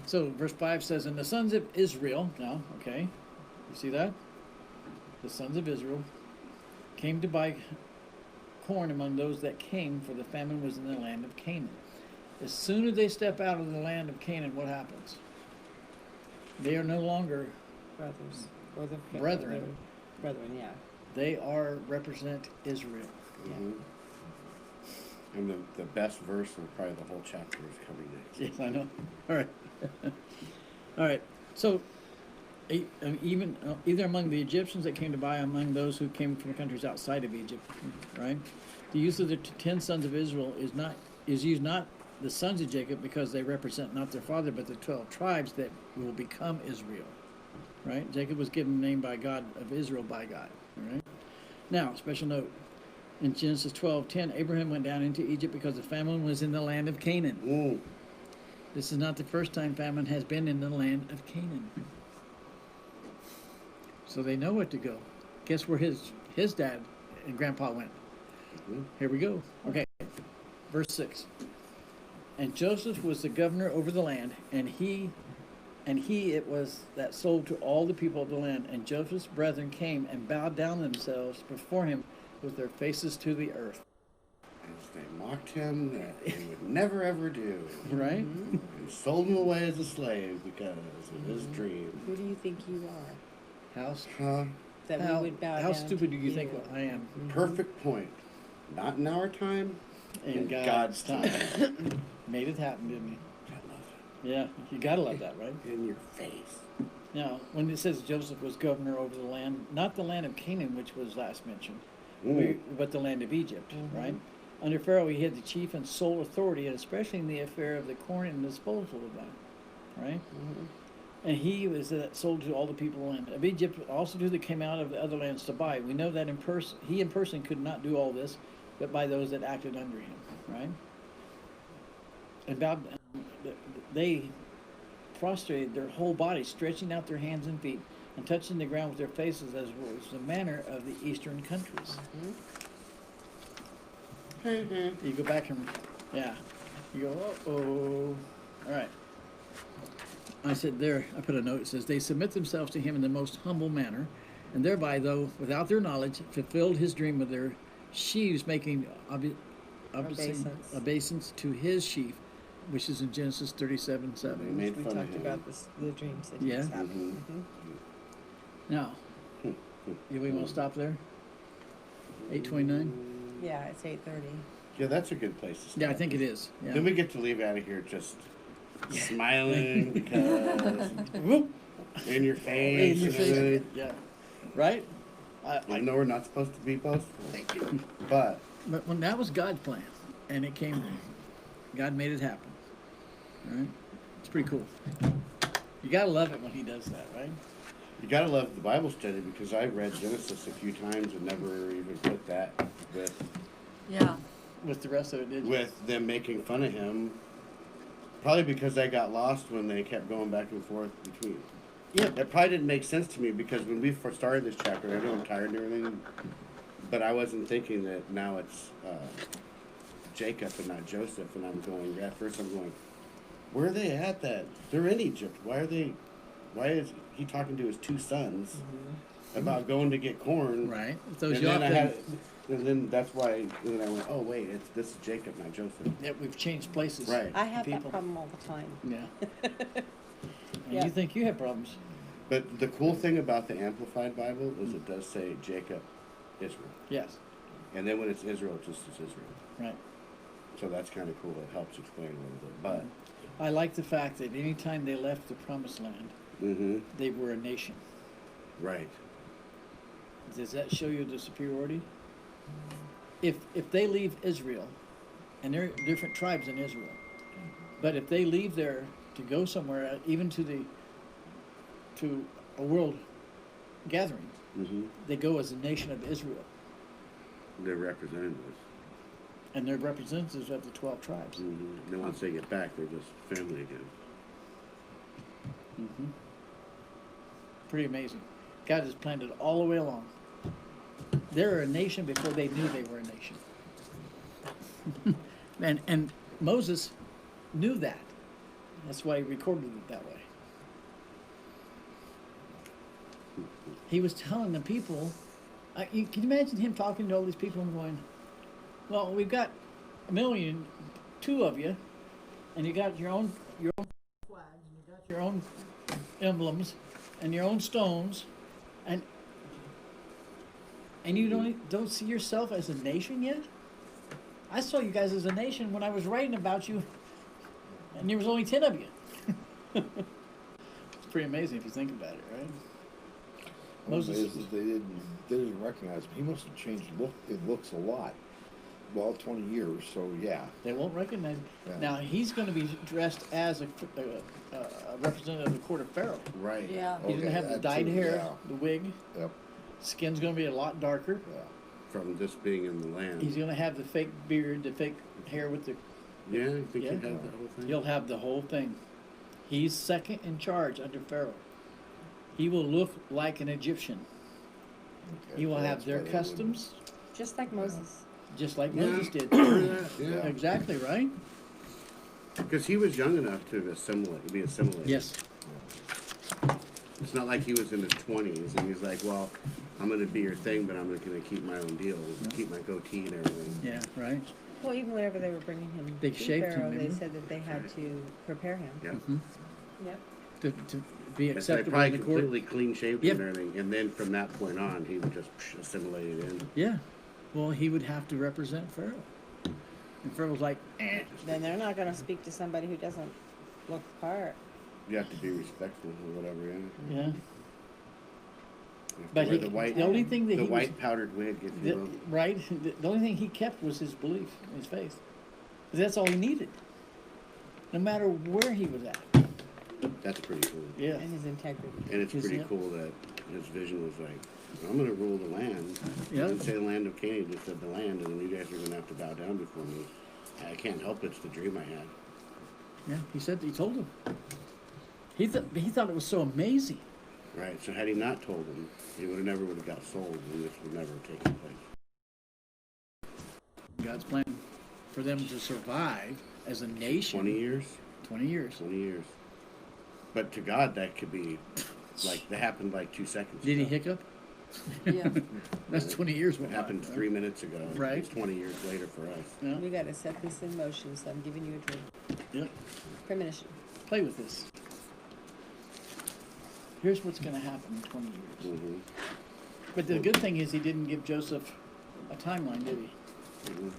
So verse 5 says, and the sons of Israel, now, okay, you see that? The sons of Israel came to buy corn among those that came, for the famine was in the land of Canaan. As soon as they step out of the land of Canaan, what happens? They are no longer Brothers. Or the brethren. Brethren, yeah. They represent Israel. Mhm. And the best verse of probably the whole chapter is coming next. Yes, I know. All right. All right. So, even either among the Egyptians that came to buy, among those who came from countries outside of Egypt, right? The use of the 10 sons of Israel is used not the sons of Jacob because they represent not their father, but the 12 tribes that will become Israel, right? Jacob was given the name by God of Israel by God, all right? Now, special note. In Genesis 12:10, Abraham went down into Egypt because the famine was in the land of Canaan. Mm. This is not the first time famine has been in the land of Canaan. So they know where to go. Guess where his dad and grandpa went? Mhm. Here we go. Okay, verse 6. And Joseph was the governor over the land, and he it was that sold to all the people of the land. And Joseph's brethren came and bowed down themselves before him with their faces to the earth. As they mocked him that he would never ever do. Right? And sold him away as a slave because of his dream. Who do you think you are? How That how, we would bow how down stupid do to you think I am? Perfect point. Not in our time, In God's time. Made it happen, didn't he? I love Yeah, you gotta love that, right? it. In your face. Now, when it says Joseph was governor over the land, not the land of Canaan, which was last mentioned, Mm. but the land of Egypt, right? Under Pharaoh, he had the chief and sole authority, and especially in the affair of the corn and disposal of that, right? And he was sold to all the people of the land of Egypt, also to that came out of the other lands to buy. We know that he in person could not do all this, but by those that acted under him, right? And they prostrated their whole body, stretching out their hands and feet, and touching the ground with their faces, as was the manner of the eastern countries. You go back and, yeah, you go, uh-oh. All right. I said there, I put a note, it says, they submit themselves to him in the most humble manner, and thereby, though, without their knowledge, fulfilled his dream of their sheaves, making obeisance to his sheaf, which is in Genesis 37:7. They made We fun of talked him. about this, the dreams that Yeah. he's having. Now, we want to stop there? 8:29? Yeah, it's 8:30. Yeah, that's a good place to start. Yeah, I think it is. Yeah. Then we get to leave out of here just smiling because Whoop. in your face. In your face. Yeah. Right? I know we're not supposed to be boastful, but But when that was God's plan, and it came, God made it happen. Right? It's pretty cool. You gotta love it when He does that, right? you gotta love the Bible study because I read Genesis a few times and never even put that Yeah. With the rest of it, did you? with them making fun of him. Probably because I got lost when they kept going back and forth between. Yeah. That probably didn't make sense to me because when we first started this chapter, I know I'm tired and everything, but I wasn't thinking that now it's Jacob and not Joseph, and I'm going, at first I'm going, where are they at that? They're in Egypt. Why is he talking to his two sons about going to get corn? Right. It throws And you off then, then. and then that's why, and then I went, oh wait, this is Jacob, not Joseph. Yeah, we've changed places. Right. I have People. that problem all the time. Yeah. And Yeah. you think you have problems. But the cool thing about the Amplified Bible is it does say Jacob, Israel. Yes. And then when it's Israel, it just is Israel. Right. So that's kind of cool. It helps explain a little bit. But I like the fact that anytime they left the promised land, mm-hmm. they were a nation. Right. Does that show you the superiority? If they leave Israel, and there are different tribes in Israel, but if they leave there to go somewhere, even to a world gathering, Mm-hmm. they go as a nation of Israel, They're representatives. and they're representatives of the 12 tribes. Mm-hmm. Then once they get back, they're just family again. Mm-hmm. Pretty amazing. God has planned it all the way along. They're a nation before they knew they were a nation. and Moses knew that. That's why he recorded it that way. He was telling the people, can you imagine him talking to all these people and going, well, we've got 1,000,002 of you, and you got your own flags, and you got your own emblems, and your own stones, and you don't see yourself as a nation yet? I saw you guys as a nation when I was writing about you, and there was only 10 of you. It's pretty amazing if you think about it, right? Moses, They didn't recognize him. He must have changed looks a lot. Well, 20 years, so yeah. they won't recognize him. Yeah. Now, he's going to be dressed as a representative of the court of Pharaoh. Right. Yeah. He doesn't Okay, have the that dyed too, hair, yeah. the wig. Yep. Skin's going to be a lot darker. Yeah. From just being in the land. He's going to have the fake beard, the fake hair with the... Yeah, I think Yeah. he'd have the whole thing. He'll have the whole thing. He's second in charge under Pharaoh. He will look like an Egyptian. Okay, He will so have that's their why they customs, Just like Moses. just like Yeah. Moses did. Yeah. Exactly, right? Because he was young enough to be assimilated. Yes. It's not like he was in his 20s and he's like, well, I'm going to be your thing, but I'm going to keep my own deal, keep my goatee and everything. Yeah, right? Well, even whenever they were bringing him They to shaved him, Pharaoh, they remember? said that they had to prepare him. Yeah. Mhm. Yep. To be It's like acceptable probably in the court. completely clean shaved Yep. and everything. And then from that point on, he would just assimilate it in. Yeah. Well, he would have to represent Pharaoh. And Pharaoh's like, Then they're not going to speak to somebody who doesn't look the part. You have to be respectful or whatever, yeah. yeah. You have to But wear he, the white, the only thing that the he white was, powdered wig, if you will. right? The only thing he kept was his belief, his faith. 'Cause that's all he needed. No matter where he was at. That's pretty cool. Yeah. And his integrity. And it's pretty Yeah. cool that his vision was like, I'm going to rule the land. He Yeah. didn't say the land of Canaan, he just said the land, and then you guys are going to have to bow down before me. I can't help it, it's the dream I had. Yeah. He told him. He thought it was so amazing. Right, so had he not told him, he would have got sold, and this would never have taken place. God's plan for them to survive as a nation. 20 years? 20 years. 20 years. But to God, that could be, like, that happened like 2 seconds Did he ago. hiccup? Yeah. That's 20 years. It went happened by, 3 minutes ago. Right. It's 20 years later for us. Yeah. We got to set this in motion, so I'm giving you a dream. Yep. Premonition. Play with this. Here's what's going to happen in 20 years. Mm-hmm. But the good thing is he didn't give Joseph a timeline, did he? Mm-hmm.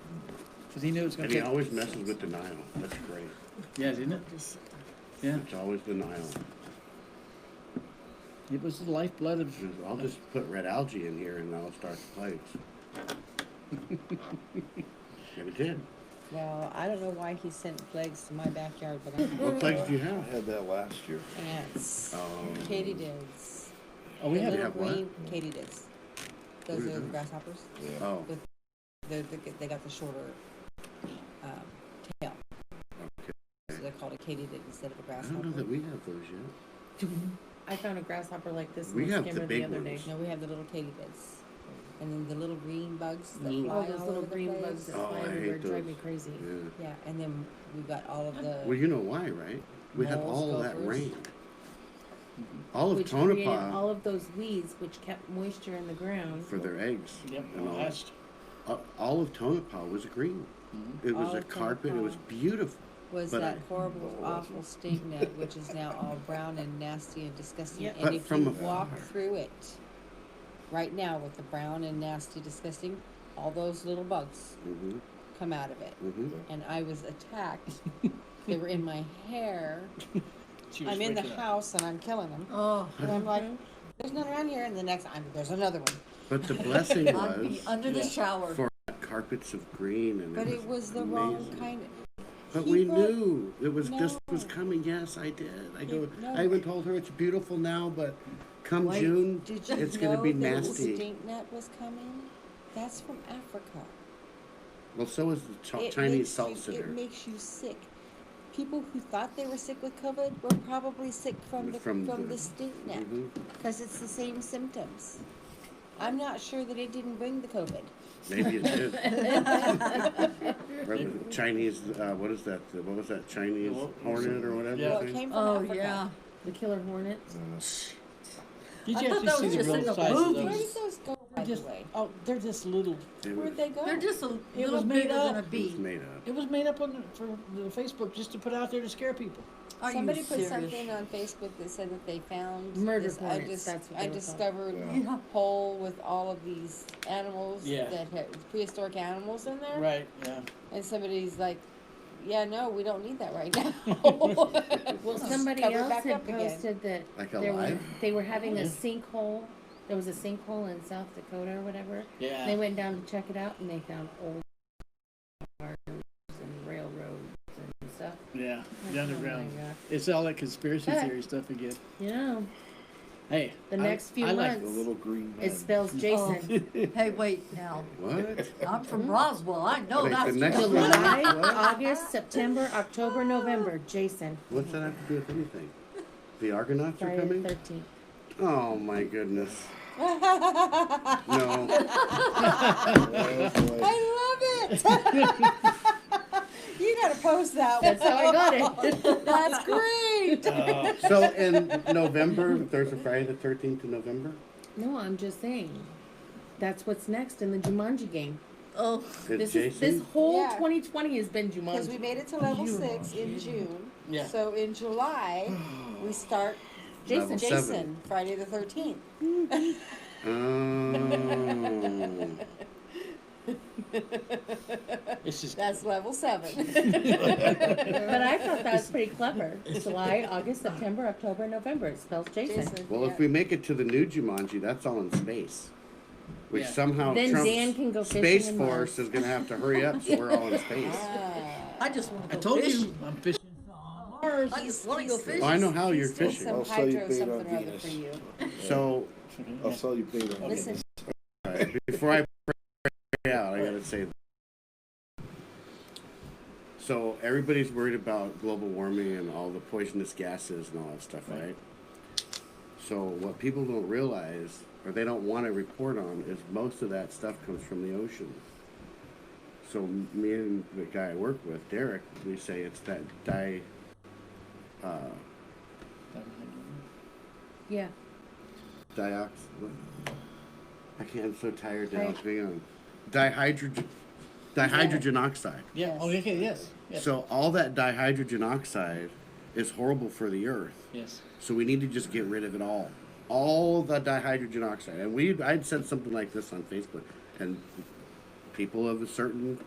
Because he knew it was going And to he take. always messes with denial. That's great. Yeah, didn't it? Yeah. It's always denial. It was the lifeblood of. I'll just put red algae in here and I'll start the plagues. And it did. Well, I don't know why he sent plagues to my backyard, but What plagues do you I have? had that last year. ants, Oh. katydids. Oh, we The have. You little have what? green katydids. Those What are are the those? grasshoppers. Yeah. Oh, They got the shorter tail, okay. so they're called a katydid instead of a I don't know grasshopper. that we have those yet. I found a grasshopper like this We in the have the skimmer big the other day. ones. No, we have the little katydids. And then the little green bugs that Mm. fly Oh, those all little over the green place. bugs that Oh, fly I everywhere hate drive me those. crazy. Yeah. Yeah, and then we've got all of the Well, you know why, right? We had Moles, all that gophers. rain. All of Which created Tonopah all of those weeds, which kept moisture in the ground. for their eggs. Yep. and all. Last. All of Tonopah was green. Mhm. It was All a of carpet. It was Tonopah. beautiful. was But that I- horrible, awful sting net, which is now all brown and nasty and disgusting. Yep. And But if from you afar. walk through it, right now with the brown and nasty, disgusting, all those little bugs Hmm. come out of it, Mhm. and I was attacked. They were in my hair. She was I'm in the freaking out. house and I'm killing them. Oh. And I'm like, there's none around here. And the next time, there's another one. But the blessing I'd be was under the Yeah. shower. for carpets of green, and But it was the wrong amazing. kind of. But we people- knew it was this was No. coming. Yes, I did. No. I even told her it's beautiful now, but come Wait, June, Did you it's know going to be that the nasty. stink net was coming? That's from Africa. Well, so is the It Chinese makes salt you- center. It makes you sick. People who thought they were sick with COVID were probably sick from From the the- stink net Mhm. because it's the same symptoms. I'm not sure that it didn't bring the COVID. Maybe it did. Or the Chinese, what is that? What was that? Chinese hornet or whatever? Yeah. Well, it came from Oh, Africa. yeah. The killer hornet. Did I you thought actually that see was the just real in the size of movies. Where those? did those go, by They're just, the way? oh, they're just little. Where'd they go? They're just a It little was made bigger than a up. It bee. was made up. It was made up for the Facebook just to put out there to scare people. Are Somebody you put serious? something on Facebook that said that they found Murder this, hornets, that's what I they were called. discovered Yeah. a hole with all of these animals Yeah. that had prehistoric animals in there. Right, yeah. And somebody's like, yeah, no, we don't need that right now. Well, somebody Cover else back had up again. posted that Like there were, alive? they were having a sinkhole. There was a sinkhole in South Dakota or whatever. Yeah. They went down to check it out and they found old cars and railroads and stuff. Yeah, the Oh underground. my gosh. It's all that conspiracy Hey. theory stuff again. Yeah. Hey, The I- next few I like months, The little green it man. spells Jason. Hey, wait now. What? I'm from Roswell. I know Wait, that's the next true. one- July, What? August, September, October, November, Jason. What's that have to do with anything? The Argonauts are Friday coming? the 13th. Oh my goodness. No. Oh, boy. I love it. You gotta post that one. That's how I got it. That's great. So in November, there's a Friday the 13th in November? No, I'm just saying. That's what's next in the Jumanji game. Oh, It's This Jason? whole Yeah. 2020 has been Because we Jumanji. made it to level 6 in June. Yeah. So in July, we start Jason. Level Jason, 7. Friday the 13th. Oh. it's just That's level 7. But I thought that was pretty clever. July, August, September, October, November. It spells Jason. Jason. Well, yeah. if we make it to the new Jumanji, that's all in space. Which Yeah. somehow Then Trump's Dan can go fishing Space in Force Mars. is going to have to hurry up so we're all in space. Ah. I just want I to go told fishing. you I'm fishing. I just want to go fishing. Well, I know how you're He's doing fishing. some I'll sell you hydro bait on something or other Venus. for you. So, I'll sell you bait on Listen, Venus. before I pray out, I got to say. So, everybody's worried about global warming and all the poisonous gases and all that stuff, right? So, what people don't realize, or they don't want to report on, is most of that stuff comes from the ocean. So, me and the guy I work with, Derek, we say it's that Yeah. diox. I can't. I'm so tired now. Right. Hang on. Dihydrogen oxide. Yeah. Yes. Oh, okay. Yes. Yes. So all that dihydrogen oxide is horrible for the earth. yes. So we need to just get rid of it all. All the dihydrogen oxide. And I'd said something like this on Facebook, and people of a certain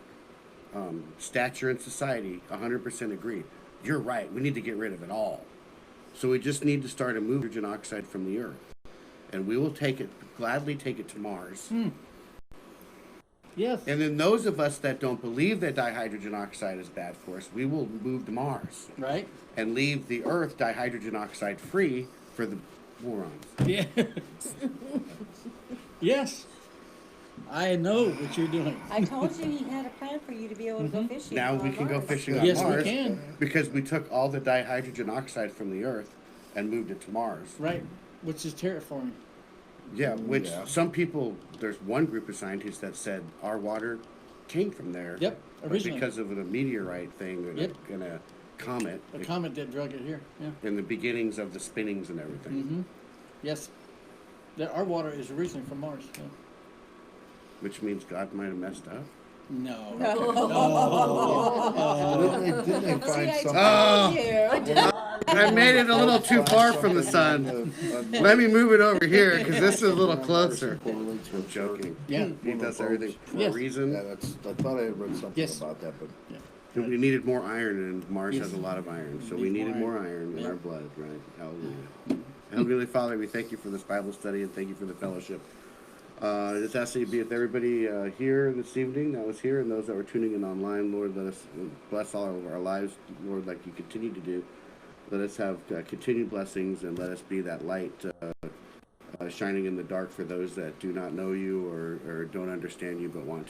stature in society 100% agree. You're right. We need to get rid of it all. So we just need to start a move hydrogen oxide from the earth, and we will gladly take it to Mars. Yes. And then those of us that don't believe that dihydrogen oxide is bad for us, we will move to Mars Right. and leave the Earth dihydrogen oxide free for the morons. Yeah. yes. I know what you're doing. I told you he had a plan for you to be able to go fishing. Now on we can go Mars. fishing on Yes, we Mars can. because we took all the dihydrogen oxide from the Earth and moved it to Mars. Right. Which is terraforming. Yeah, which Yeah. some people, there's one group of scientists that said our water came from there. Yep, but originally. because of a meteorite thing and, Yep. and a comet. A comet that drug it here. Yeah. In the beginnings of the spinnings and everything. Mm-hmm. Yes. Our water is originally from Mars. Yeah. Which means God might have messed up. No. Didn't they See, find I something? Oh. told you. I made it a little too far from the sun. Let me move it over here because this is a little closer. I'm joking. Yeah. He does everything for a Yes. reason. Yeah, that's, I thought I had read something Yes. about that, but We needed more iron, and Mars Yes. has a lot of iron, so We we need needed more more iron in Yeah. our blood, right? Hallelujah. Heavenly Father, we thank you for this Bible study and thank you for the fellowship. Just ask that you be with everybody here this evening that was here and those that were tuning in online. Lord, let us bless all of our lives, Lord, like you continue to do. Let us have continued blessings and let us be that light shining in the dark for those that do not know you or don't understand you but want to.